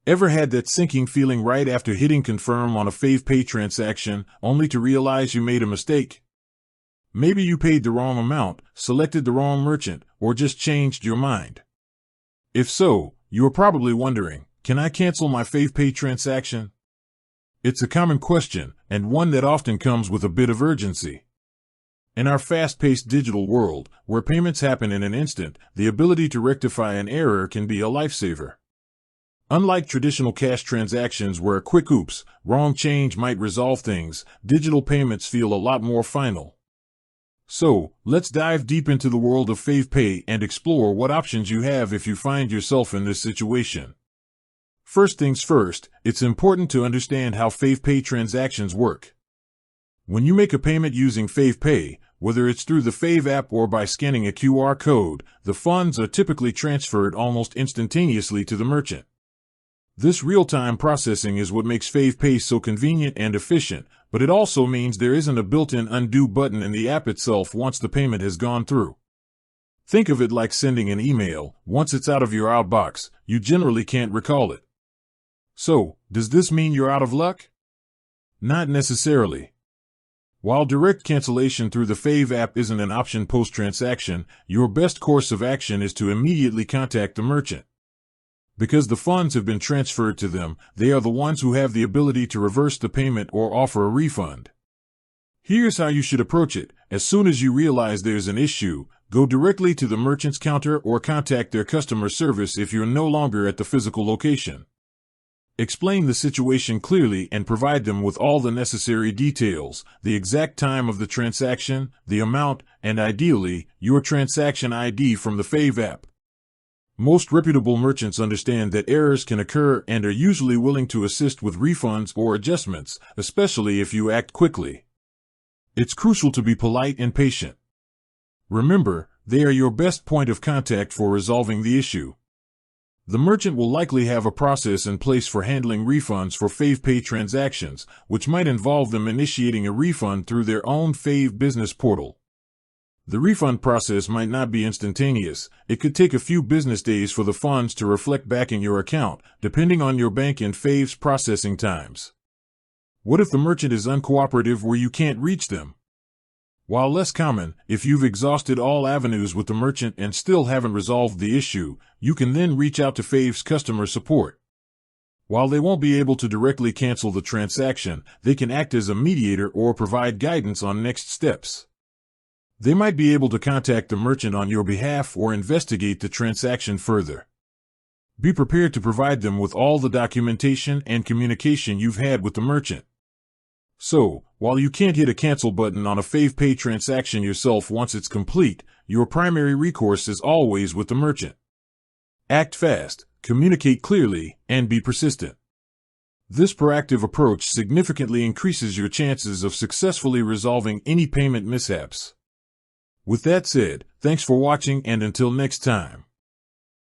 Ever had that sinking feeling right after hitting confirm on a FavePay transaction, only to realize you made a mistake? Maybe you paid the wrong amount, selected the wrong merchant, or just changed your mind. If so, you are probably wondering, can I cancel my FavePay transaction? It's a common question, and one that often comes with a bit of urgency. In our fast-paced digital world, where payments happen in an instant, the ability to rectify an error can be a lifesaver. Unlike traditional cash transactions where a quick oops, wrong change might resolve things, digital payments feel a lot more final. So, let's dive deep into the world of FavePay and explore what options you have if you find yourself in this situation. First things first, it's important to understand how FavePay transactions work. When you make a payment using FavePay, whether it's through the Fave app or by scanning a QR code, the funds are typically transferred almost instantaneously to the merchant. This real-time processing is what makes FavePay so convenient and efficient, but it also means there isn't a built-in undo button in the app itself once the payment has gone through. Think of it like sending an email. Once it's out of your outbox, you generally can't recall it. So, does this mean you're out of luck? Not necessarily. While direct cancellation through the Fave app isn't an option post-transaction, your best course of action is to immediately contact the merchant. Because the funds have been transferred to them, they are the ones who have the ability to reverse the payment or offer a refund. Here's how you should approach it. As soon as you realize there's an issue, go directly to the merchant's counter or contact their customer service if you're no longer at the physical location. Explain the situation clearly and provide them with all the necessary details, the exact time of the transaction, the amount, and ideally, your transaction ID from the Fave app. Most reputable merchants understand that errors can occur and are usually willing to assist with refunds or adjustments, especially if you act quickly. It's crucial to be polite and patient. Remember, they are your best point of contact for resolving the issue. The merchant will likely have a process in place for handling refunds for FavePay transactions, which might involve them initiating a refund through their own Fave business portal. The refund process might not be instantaneous. It could take a few business days for the funds to reflect back in your account, depending on your bank and Fave's processing times. What if the merchant is uncooperative where you can't reach them? While less common, if you've exhausted all avenues with the merchant and still haven't resolved the issue, you can then reach out to Fave's customer support. While they won't be able to directly cancel the transaction, they can act as a mediator or provide guidance on next steps. They might be able to contact the merchant on your behalf or investigate the transaction further. Be prepared to provide them with all the documentation and communication you've had with the merchant. So, while you can't hit a cancel button on a FavePay transaction yourself once it's complete, your primary recourse is always with the merchant. Act fast, communicate clearly, and be persistent. This proactive approach significantly increases your chances of successfully resolving any payment mishaps. With that said, thanks for watching and until next time.